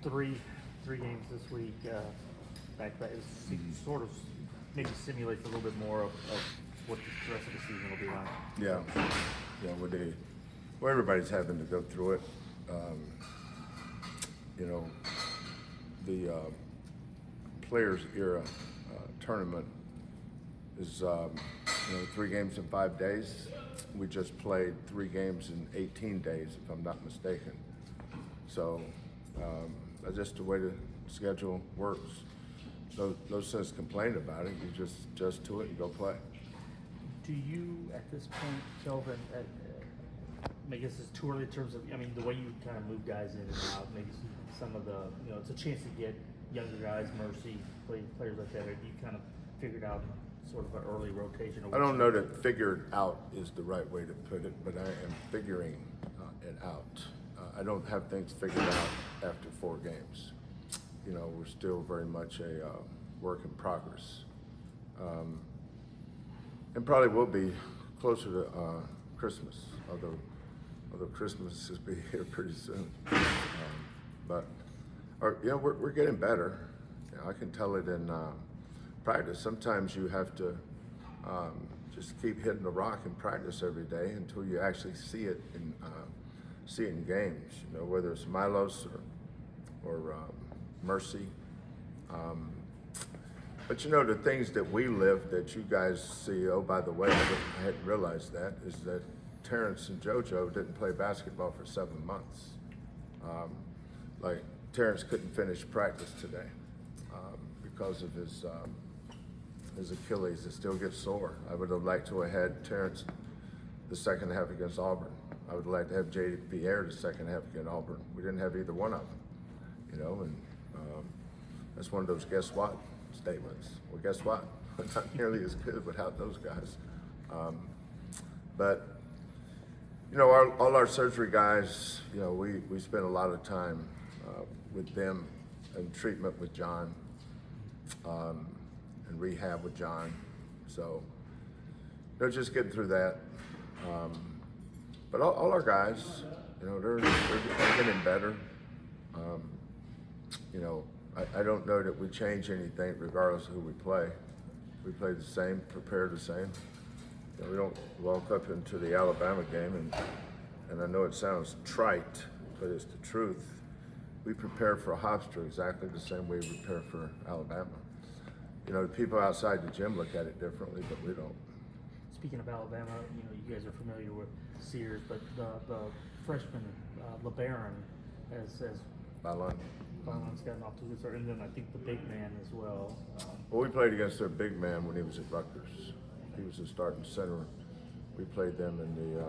three games this week. Back to back. It sort of maybe simulates a little bit more of what the rest of the season will be like. Yeah. Well, everybody's having to go through it. The Players Era tournament is 3 games in 5 days. We just played 3 games in 18 days, if I'm not mistaken. So that's just the way the schedule works. No sense complaining about it. You just adjust to it and go play. Do you, at this point, Kelvin, I guess it's too early in terms of, the way you kind of move guys in and out, maybe some of the, it's a chance to get younger guys, Mercy, players like that. Have you kind of figured out sort of an early rotation? I don't know that figured out is the right way to put it, but I am figuring it out. I don't have things figured out after 4 games. We're still very much a work in progress. And probably will be closer to Christmas, although Christmas is be here pretty soon. We're getting better. I can tell it in practice. Sometimes you have to just keep hitting the rock in practice every day until you actually see it in games. Whether it's Milos or Mercy. But the things that we live that you guys see, oh, by the way, I hadn't realized that, is that Terrence and JoJo didn't play basketball for 7 months. Like Terrence couldn't finish practice today because of his Achilles. It still gets sore. I would have liked to have had Terrence the second half against Auburn. I would like to have J.D. Pierre the second half against Auburn. We didn't have either one of them, and that's one of those guess what statements. Well, guess what? We're not nearly as good without those guys. But all our surgery guys, we spend a lot of time with them in treatment with John and rehab with John. So just getting through that. But all our guys, they're getting better. I don't know that we change anything regardless of who we play. We play the same, prepare the same. We don't walk up into the Alabama game, and I know it sounds trite, but it's the truth. We prepare for Hofstra exactly the same way we prepare for Alabama. The people outside the gym look at it differently, but we don't. Speaking of Alabama, you guys are familiar with Sears, but the freshman LeBaron has Balon's gotten off to a good start, and then I think the big man as well. Well, we played against their big man when he was at Rutgers. He was the starting center. We played them in the,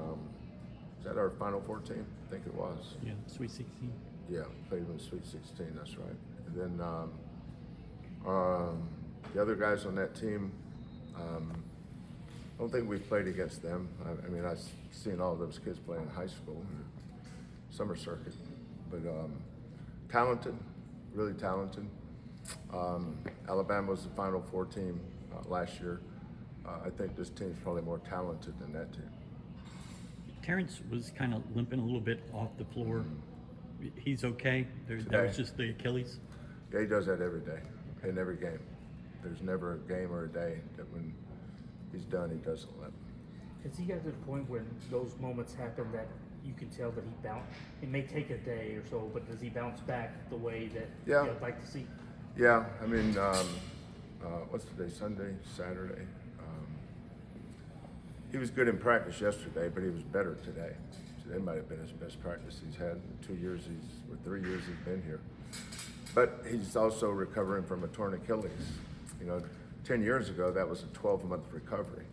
is that our Final Four team? I think it was. Yeah, Sweet 16. Yeah, played them in Sweet 16, that's right. And then the other guys on that team, I don't think we played against them. I've seen all of those kids play in high school, summer circuit. But talented, really talented. Alabama was the Final Four team last year. I think this team's probably more talented than that team. Terrence was kind of limping a little bit off the floor. He's okay. That was just the Achilles. Yeah, he does that every day, in every game. There's never a game or a day that when he's done, he doesn't limp. Has he got to the point when those moments happen that you can tell that he bounced? It may take a day or so, but does he bounce back the way that you'd like to see? Yeah, what's today? Sunday, Saturday. He was good in practice yesterday, but he was better today. Today might have been his best practice he's had in 2 years. 3 years he's been here. But he's also recovering from a torn Achilles. 10 years ago that was a 12-month recovery.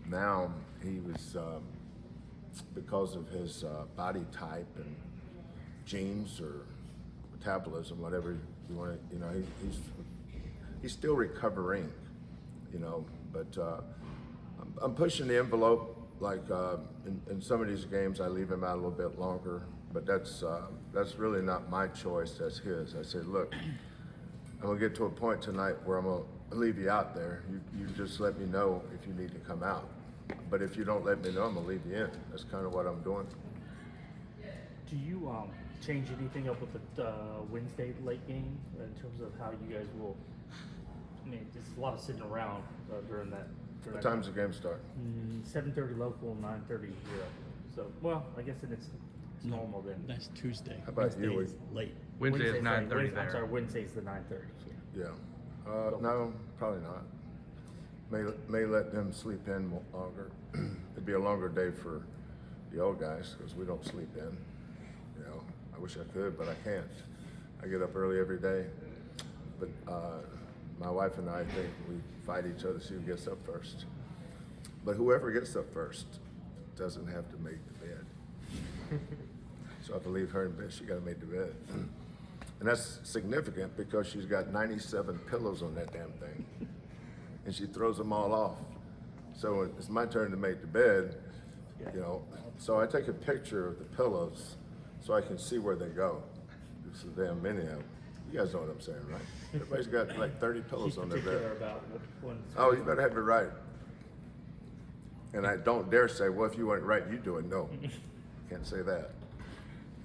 Now he was. Because of his body type and genes or metabolism, whatever you want to, he's still recovering, but I'm pushing the envelope. Like in some of these games, I leave him out a little bit longer, but that's really not my choice, that's his. I said, look, I'm gonna get to a point tonight where I'm gonna leave you out there. You just let me know if you need to come out. But if you don't let me know, I'm gonna leave you in. That's kind of what I'm doing. Do you change anything up with the Wednesday late game in terms of how you guys will? I mean, it's a lot of sitting around during that. What time's the game start? 7:30 local, 9:30 here. So, well, I guess it's normal then. That's Tuesday. How about you? Wednesday is late. Wednesday is Wednesday's 9:30 I'm there. sorry, Wednesday's the 9:30. Yeah. Yeah. No, probably not. May let them sleep in longer. It'd be a longer day for the old guys because we don't sleep in. You know, I wish I could, but I can't. I get up early every day. But my wife and I think we fight each other to see who gets up first. But whoever gets up first doesn't have to make the bed. So if I leave her in bed, she got to make the bed. And that's significant because she's got 97 pillows on that damn thing. And she throws them all off. So when it's my turn to make the bed, you know, so I take a picture of the pillows so I can see where they go. There's so damn many of them. You guys know what I'm saying, right? Everybody's got like 30 pillows She's on their particular bed. about which ones. Oh, you better have it right. And I don't dare say, well, if you want it right, you do it. No, can't say that.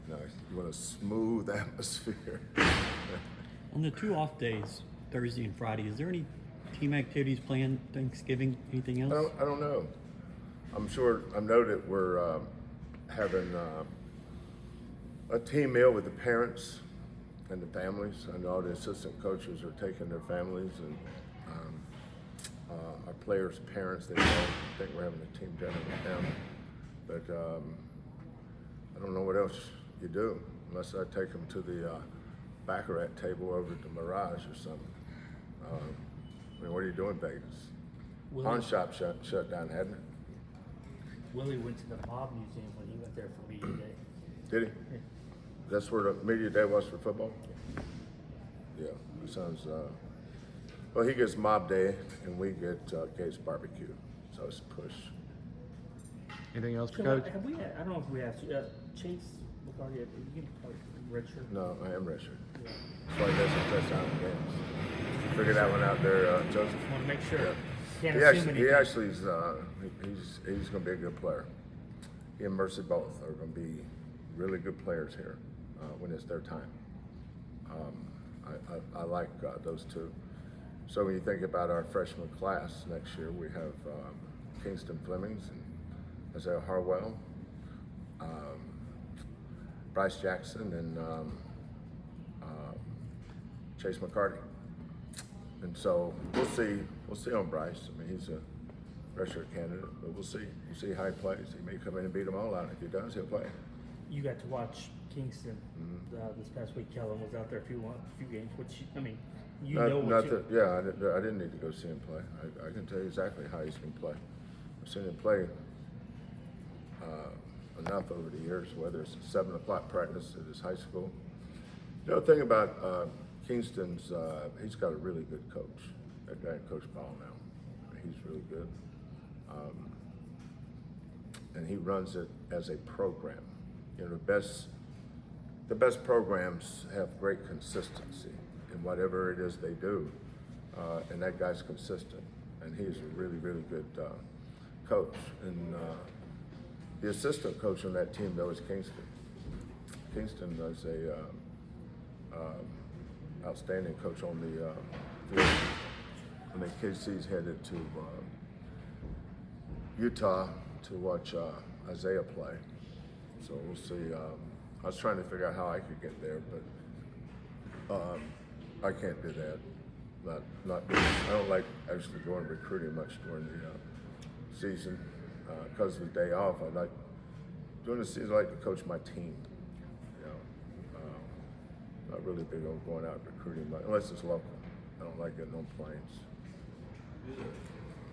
No, you want a smooth atmosphere. On the 2 off days, Thursday and Friday, is there any team activities planned? Thanksgiving? Anything else? I don't know. I'm sure, I know that we're having a team meal with the parents and the families. I know all the assistant coaches are taking their families and our players' parents, they know. I think we're having a team dinner with them. But I don't know what else you do unless I take them to the Baccarat table over at the Mirage or something. I mean, what are you doing, Vegas? Pawn shop shut down, hadn't it? Willie went to the Mob Museum when he went there for media day. Did he? Yeah. That's where the media day was for football? Yeah, that sounds, well, he gets Mob Day and we get Gates Barbecue, so it's a push. Anything else for So Coach? have we? I don't know if we asked you. Chase McCarty, you can play redshirt. No, I am Richard. Yeah. That's why he doesn't touchdown in games. Figure that one out there, Joseph. Just want to make sure. Yeah. Can't He assume actually, anything. he's going to be a good player. He and Mercy both are going to be really good players here when it's their time. I like those two. So when you think about our freshman class next year, we have Kingston Flemings and Isaiah Harwell, Bryce Jackson, and Chase McCarty. And so we'll see on Bryce. I mean, he's a redshirt candidate, but we'll see. We'll see how he plays. He may come in and beat them all out. If he does, he'll play. You got to watch Kingston this past week. Kellen was out there a few games, which I mean, I didn't need to go see him play. I can tell you exactly how he's going to play. I've seen him play enough over the years, whether it's a 7 o'clock practice at his high school. The other thing about Kingston's, he's got a really good coach. That guy, Coach Paul now, he's really good. And he runs it as a program. You know, the best programs have great consistency in whatever it is they do. And that guy's consistent. And he's a really, really good coach. And the assistant coach on that team, though, is Kingston. Kingston is a outstanding coach on the field. I think KC's headed to Utah to watch Isaiah play. So we'll see. I was trying to figure out how I could get there, but I can't do that. I don't like actually going recruiting much during the season because of the day off. During the season, I like to coach my team. You know, not really big on going out recruiting much, unless it's local. I don't like getting on planes.